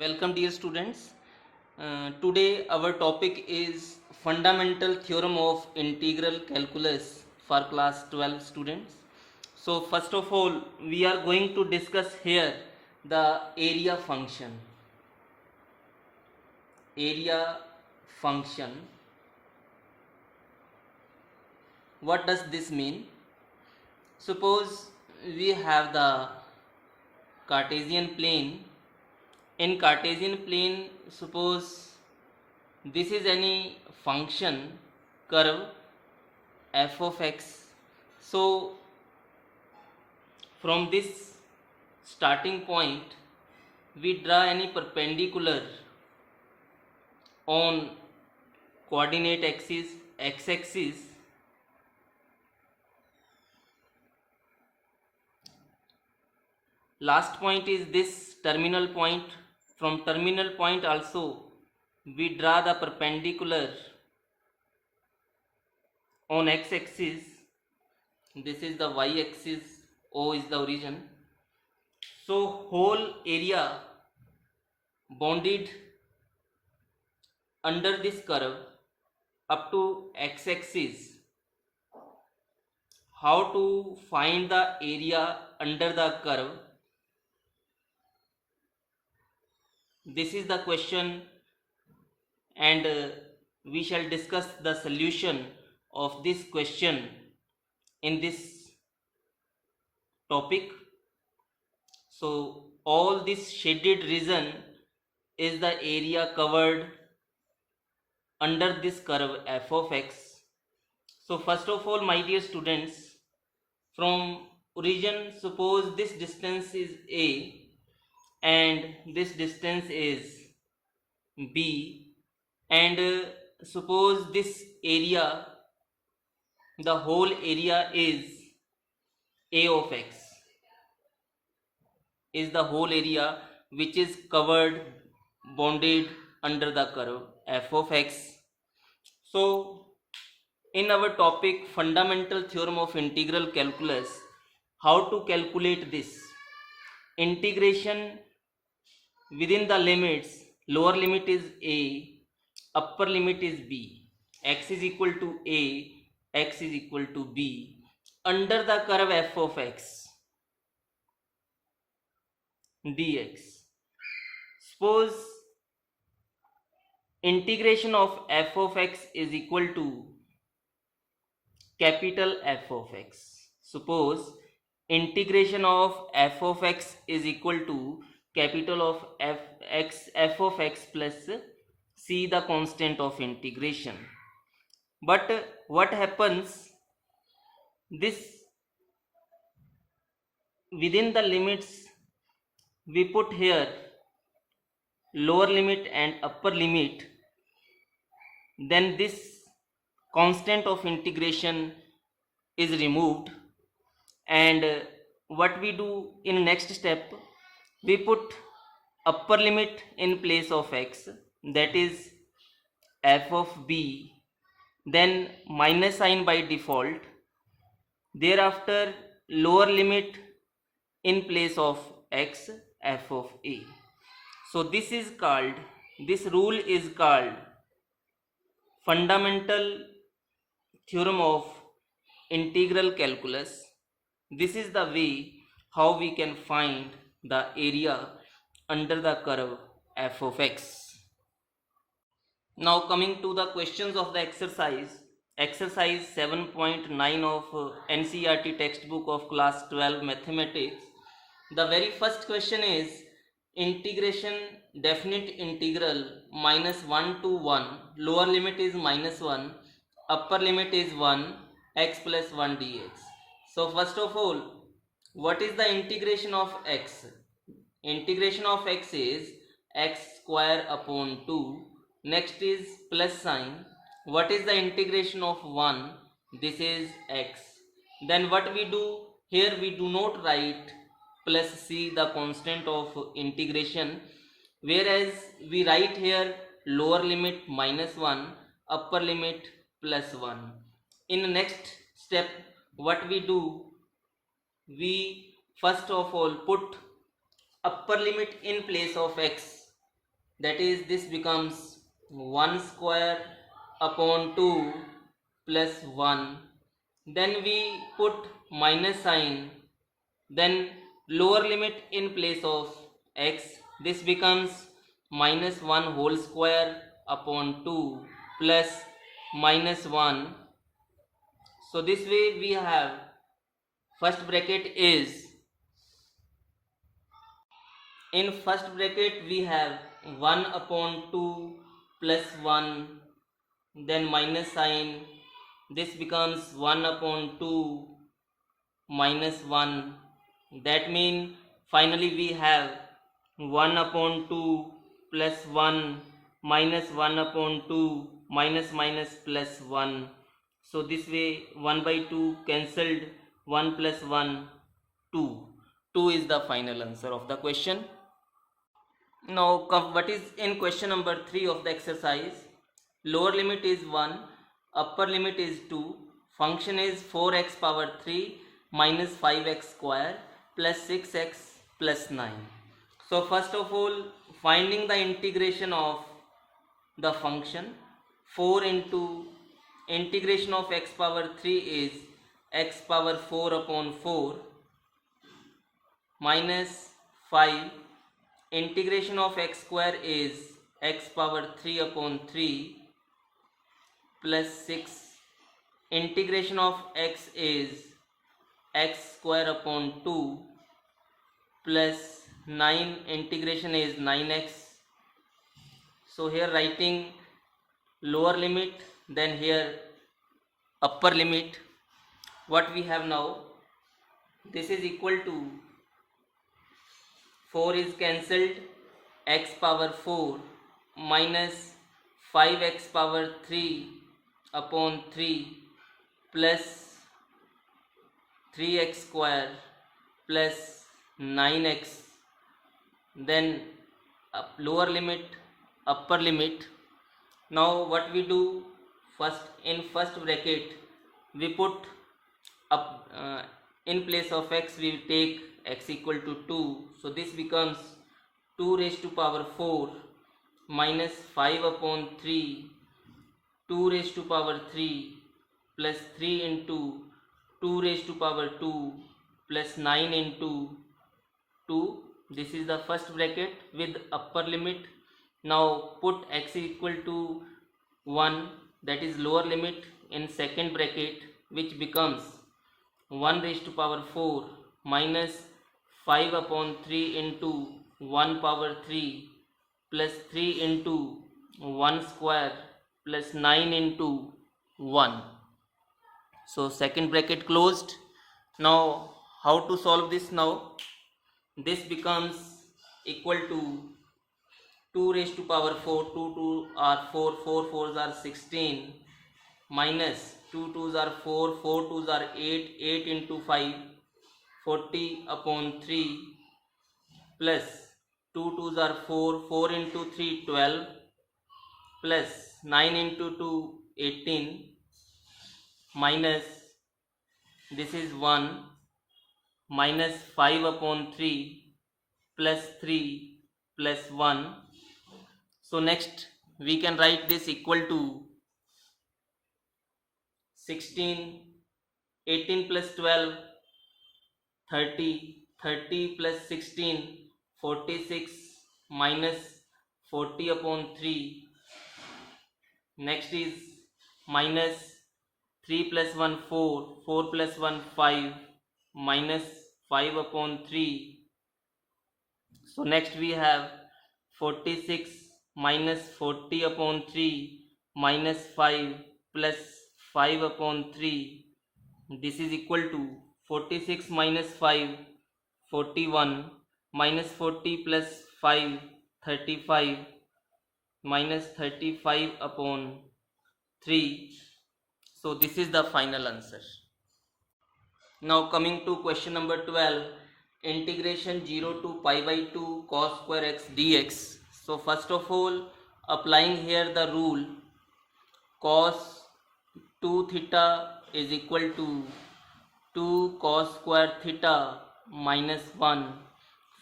Welcome, dear students. Today, our topic is Fundamental Theorem of Integral Calculus for class 12 students. So, first of all, we are going to discuss here the area function. Area function. What does this mean? Suppose we have the Cartesian plane. In Cartesian plane, suppose this is any function curve f of x. So from this starting point we draw any perpendicular on coordinate axis x axis. Last point is this terminal point. From terminal point also we draw the perpendicular on x axis. This is the y axis, O is the origin. So whole area bounded under this curve up to x axis. How to find the area under the curve? This is the question, and we shall discuss the solution of this question in this topic. So all this shaded region is the area covered under this curve f of x. So first of all, my dear students, from origin, suppose this distance is a and this distance is b, and suppose this area, the whole area is a of x, is the whole area which is covered, bounded under the curve f of x. So in our topic fundamental theorem of integral calculus, how to calculate this integration within the limits? Lower limit is a, upper limit is b, x is equal to a, x is equal to b, under the curve f of x dx. Suppose integration of f of x is equal to capital F of x. Suppose integration of f of x is equal to capital of f of x plus c, the constant of integration. But what happens, this within the limits we put here lower limit and upper limit, then this constant of integration is removed, and what we do in next step, we put upper limit in place of x, that is f of b, then minus sign by default, thereafter lower limit in place of x, f of a. So this is called, this rule is called fundamental theorem of integral calculus. This is the way how we can find the area under the curve f of x. Now coming to the questions of the exercise 7.9 of NCERT textbook of class 12 mathematics. The very first question is integration definite integral minus 1 to 1, lower limit is minus 1, upper limit is 1, x plus 1 dx. So first of all, what is the integration of x? Integration of x is x square upon 2. Next is plus sign. What is the integration of 1? This is x. Then what we do here, we do not write plus c, the constant of integration, whereas we write here lower limit minus 1, upper limit plus 1. In the next step, what we do, we first of all put upper limit in place of x, that is this becomes 1 square upon 2 plus 1. Then we put minus sign, then lower limit in place of x, this becomes minus 1 whole square upon 2 plus minus 1. So this way we have first bracket is, in first bracket we have 1 upon 2 plus 1, then minus sign, this becomes 1 upon 2 minus 1. That means finally we have 1 upon 2 plus 1 minus 1 upon 2 minus minus plus 1. So this way 1 by 2 cancelled, 1 plus 1 2. 2 is the final answer of the question. Now what is in question number 3 of the exercise? Lower limit is 1, upper limit is 2, function is 4x power 3 minus 5x square plus 6x plus 9. So first of all, finding the integration of the function. 4 into integration of x power 3 is x power 4 upon 4 minus 5. Integration of x square is x power 3 upon 3 plus 6. Integration of x is x square upon 2 plus 9. Integration is 9x. So here writing lower limit, then here upper limit. What we have now, this is equal to 4 is cancelled, x power 4 minus 5x power 3 upon 3 plus 3x square plus 9x, then lower limit, upper limit. Now what we do, first in first bracket we put up in place of x we take x equal to 2. So this becomes 2 raised to power 4 minus 5 upon 3, 2 raised to power 3 plus 3 into 2 raised to power 2 plus 9 into 2. This is the first bracket with upper limit. Now put x equal to 1, that is lower limit, in second bracket, which becomes 1 raised to power 4 minus 5 upon 3 into 1 power 3 plus 3 into 1 square plus 9 into 1. So second bracket closed. Now how to solve this now? This becomes equal to 2 raised to power 4, 2 are 4, 4 4s are 16 minus 2 2s are 4, 4 2s are 8, 8 into 5, 40 upon 3 plus 2 2s are 4, 4 into 3, 12 plus 9 into 2, 18 minus this is 1 minus 5 upon 3 plus 3 plus 1. So next we can write this equal to 16, 18 plus 12, 30, 30 plus 16, 46 minus 40 upon 3. Next is minus 3 plus 1, 4, 4 plus 1, 5, minus 5 upon 3. So next we have 46 minus 40 upon 3 minus 5 plus 5 upon 3. This is equal to 46 minus 5, 41, minus 40 plus 5, 35, minus 35 upon 3. So this is the final answer. Now coming to question number 12, integration 0 to pi by 2 cos square x dx. So first of all, applying here the rule, cos 2 theta is equal to 2 cos square theta minus 1,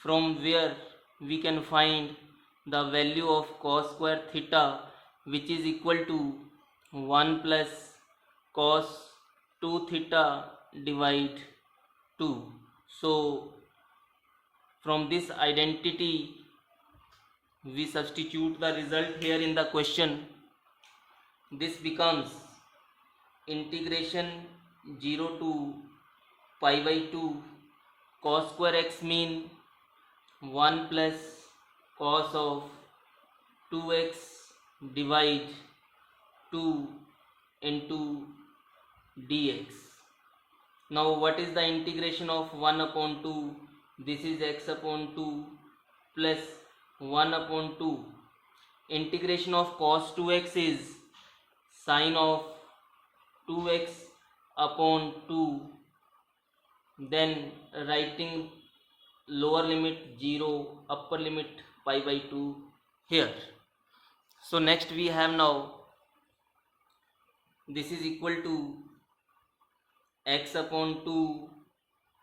from where we can find the value of cos square theta, which is equal to 1 plus cos 2 theta divide 2. So from this identity we substitute the result here in the question. This becomes integration 0 to pi by 2 cos square x mean 1 plus cos of 2x divide 2 into dx. Now what is the integration of 1 upon 2? This is x upon 2 plus 1 upon 2. Integration of cos 2x is sine of 2x upon 2, then writing lower limit 0, upper limit pi by 2 here. So next we have now this is equal to x upon 2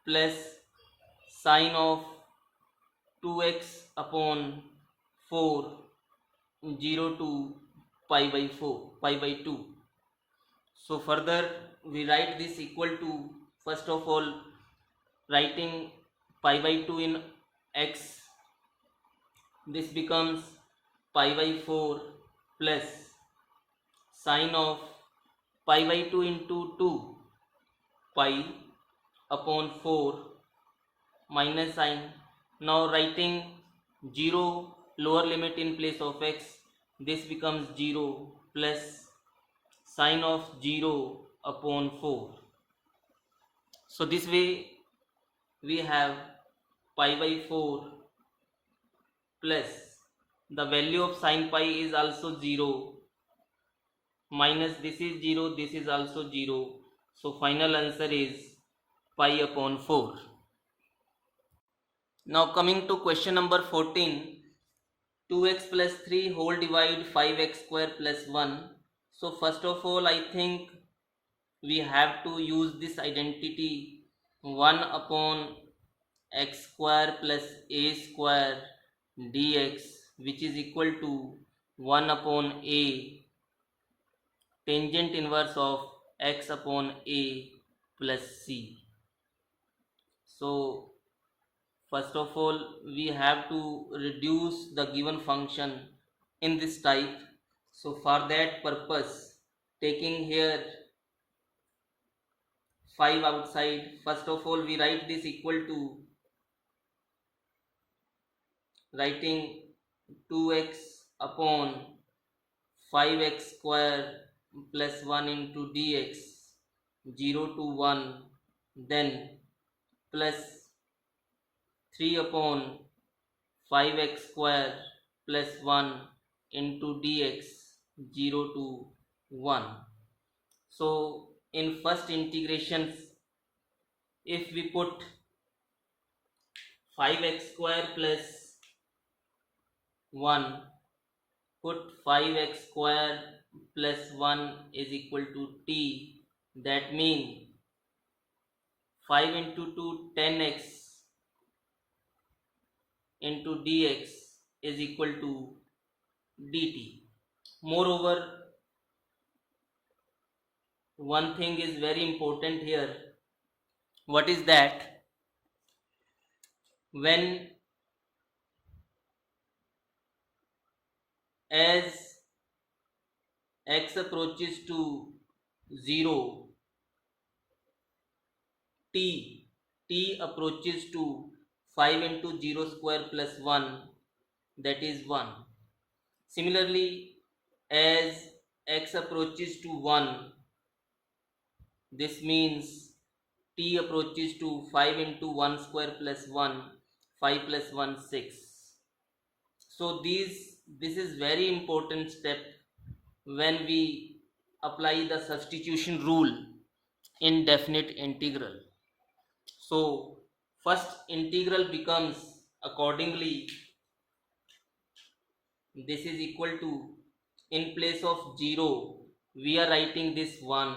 plus sine of 2x upon 4, 0 to pi by 2. So further we write this equal to, first of all writing pi by 2 in x, this becomes pi by 4 plus sine of pi by 2 into 2, pi upon 4 minus sine. Now writing 0 lower limit in place of x, this becomes 0 plus sine of 0 upon 4. So this way we have pi by 4 plus the value of sine pi is also 0 minus this is 0, this is also 0. So final answer is pi upon 4. Now coming to question number 14, 2x plus 3 whole divide 5x square plus 1. So first of all I think we have to use this identity 1 upon x square plus a square dx, which is equal to 1 upon a tangent inverse of x upon a plus c. So first of all we have to reduce the given function in this type. So for that purpose, taking here 5 outside, first of all we write this equal to, writing 2x upon 5x square plus 1 into dx, 0 to 1, then plus 3 upon 5x square plus 1 into dx, 0 to 1. So in first integrations, if we put 5x square plus 1, put 5x square plus 1 is equal to t, that means 5 into 2 10x into dx is equal to dt. Moreover, one thing is very important here. What is that? When as x approaches to 0, t approaches to 5 into 0 square plus 1, that is 1. Similarly, as x approaches to 1, this means t approaches to 5 into 1 square plus 1, 5 plus 1 6. So this is very important step when we apply the substitution rule in definite integral. So first integral becomes accordingly, this is equal to, in place of 0 we are writing this 1,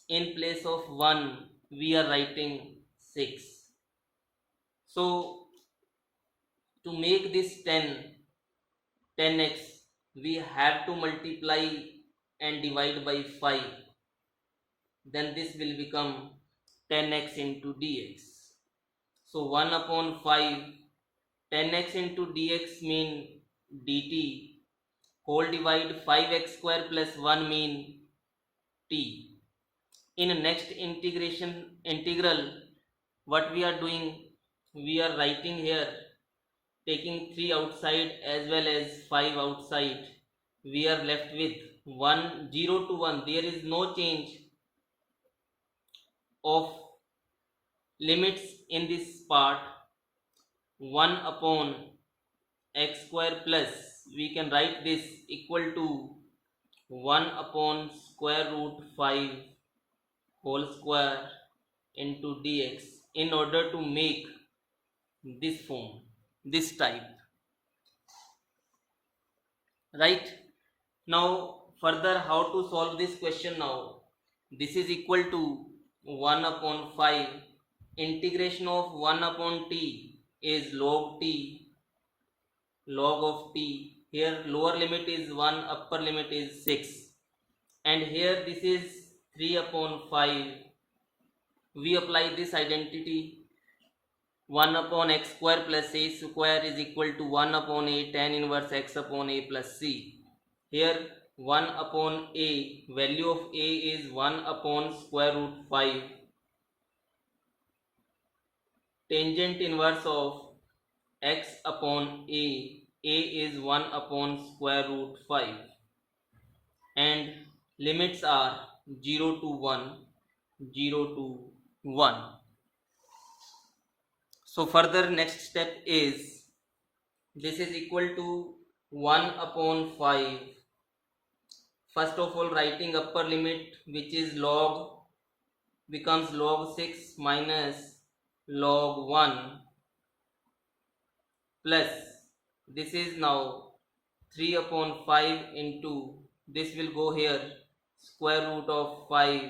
in place of 1 we are writing 6. So to make this 10, 10x, we have to multiply and divide by 5, then this will become 10x into dx. So 1 upon 5, 10x into dx mean dt, whole divide 5x square plus 1 mean t. In next integral, what we are doing, we are writing here, taking 3 outside as well as 5 outside, we are left with 1, 0 to 1. There is no change of limits in this part. 1 upon x square plus, we can write this equal to 1 upon square root 5 whole square into dx, in order to make this form, this type, right? Now further, how to solve this question? Now this is equal to 1 upon 5, integration of 1 upon t is log t, log of t. Here lower limit is 1, upper limit is 6, and here this is 3 upon 5. We apply this identity, 1 upon x square plus a square is equal to 1 upon a tan inverse x upon a plus c. Here 1 upon a, value of a is 1 upon square root 5, tangent inverse of x upon a is 1 upon square root 5, and limits are 0 to 1, 0 to 1. So further, next step is, this is equal to 1 upon 5. First of all, writing upper limit, which is log, becomes log 6 minus log 1, plus this is now 3 upon 5 into, this will go here, square root of 5,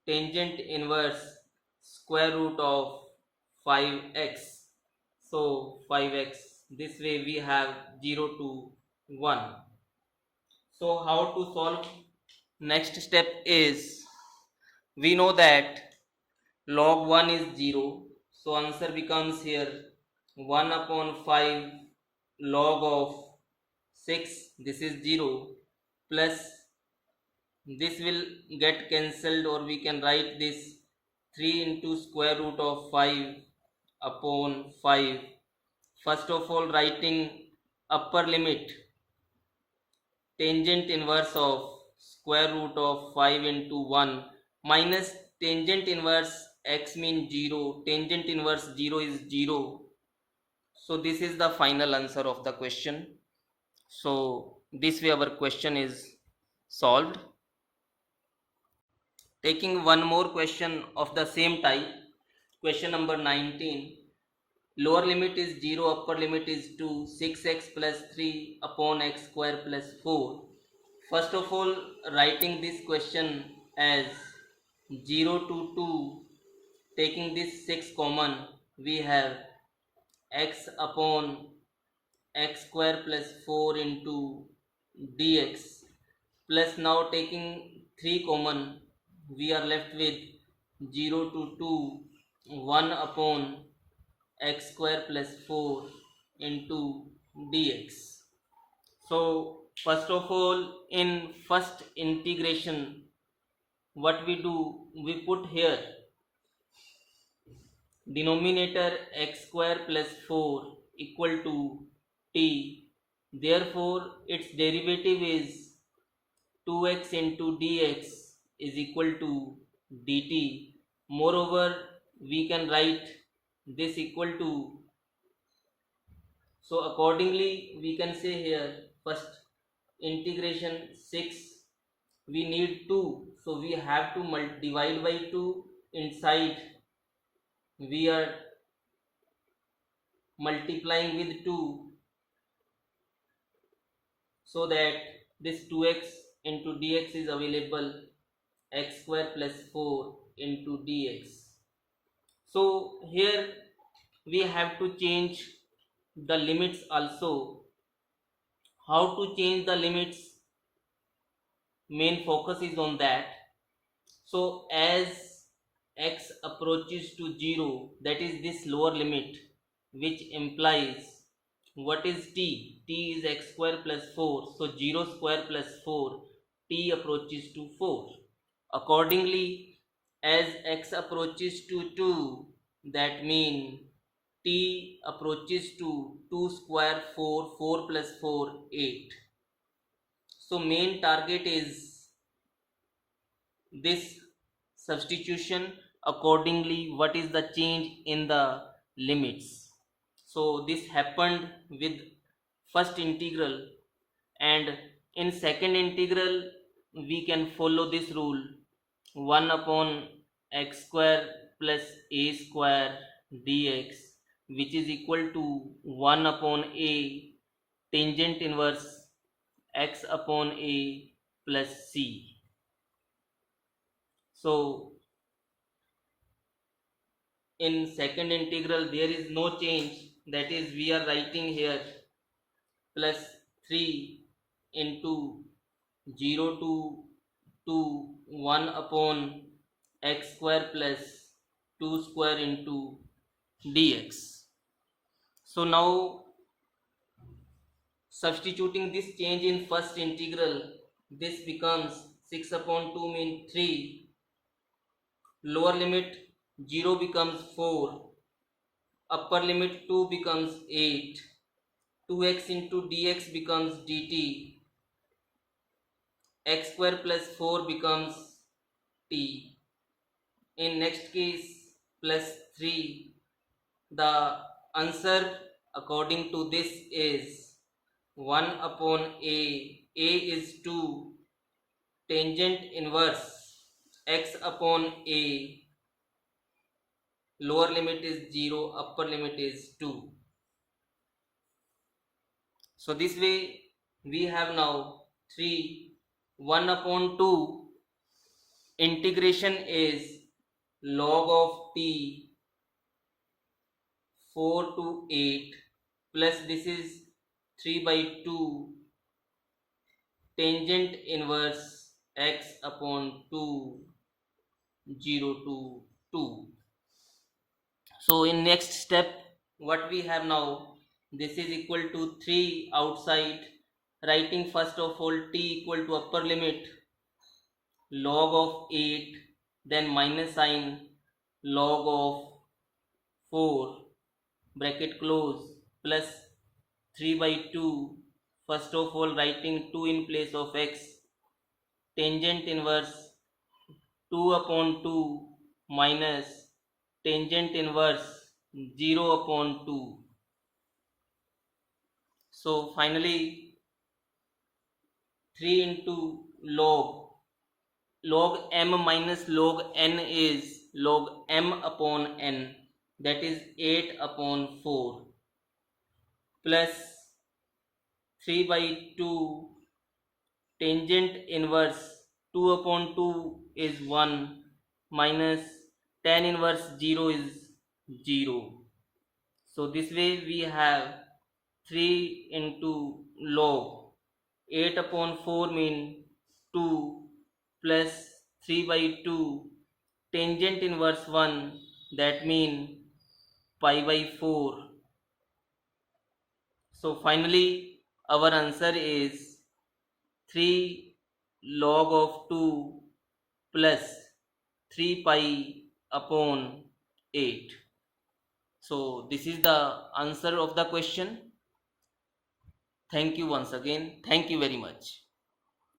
tangent inverse square root of 5x. So 5x, this way we have 0 to 1. So how to solve? Next step is, we know that log 1 is 0, so answer becomes here 1 upon 5 log of 6, this is 0, plus this will get cancelled, or we can write this 3 into square root of 5 upon 5. First of all, writing upper limit, tangent inverse of square root of 5 into 1 minus tangent inverse x means 0, tangent inverse 0 is 0. So this is the final answer of the question. So this way our question is solved. Taking one more question of the same type, question number 19. Lower limit is 0, upper limit is 2, 6x plus 3 upon x square plus 4. First of all, writing this question as 0 to 2, taking this 6 common, we have x upon x square plus 4 into dx, plus now taking 3 common, we are left with 0 to 2, 1 upon x square plus 4 into dx. So first of all, in first integration, what we do, we put here denominator x square plus 4 equal to t, therefore its derivative is 2x into dx is equal to dt. Moreover, we can write this equal to, so accordingly we can say here, first integration 6, we need 2, so we have to divide by 2, inside we are multiplying with 2, so that this 2x into dx is available, x square plus 4 into dx. So here we have to change the limits also. how to change the limits, main focus is on that. So as x approaches to 0, that is this lower limit, which implies what is t? T is x square plus 4, so 0 square plus 4, t approaches to 4. Accordingly, as x approaches to 2, that mean t approaches to 2 square 4, 4 plus 4, 8. So main target is this substitution. Accordingly, what is the change in the limits? So this happened with first integral, and in second integral we can follow this rule: 1 upon x square plus a square dx, which is equal to 1 upon a tangent inverse x upon a plus c. So in second integral there is no change, that is we are writing here plus 3 into 0 to 2 1 upon x square plus 2 square into dx. So now substituting this change in first integral, this becomes 6 upon 2 mean 3, lower limit 0 becomes 4, upper limit 2 becomes 8, 2x into dx becomes dt, x square plus 4 becomes t. In next case plus 3, the answer according to this is 1 upon a is 2, tangent inverse x upon a, lower limit is 0, upper limit is 2. So this way we have now 3, 1 upon 2 integration is log of t 4 to 8 plus this is 3 by 2 tangent inverse x upon 2 0 to 2. So in next step what we have now, this is equal to 3 outside, writing first of all t equal to upper limit log of 8, then minus sign log of 4 bracket close plus 3 by 2, first of all writing 2 in place of x, tangent inverse 2 upon 2 minus tangent inverse 0 upon 2. So finally 3 into log m minus log n is log m upon n, that is 8 upon 4 plus 3 by 2 tangent inverse 2 upon 2 is 1 minus tan inverse 0 is 0. So this way we have 3 into log 8 upon 4 mean 2 plus 3 by 2 tangent inverse 1, that mean pi by 4. So finally our answer is 3 log of 2 plus 3 pi upon 8. So this is the answer of the question. Thank you once again. Thank you very much.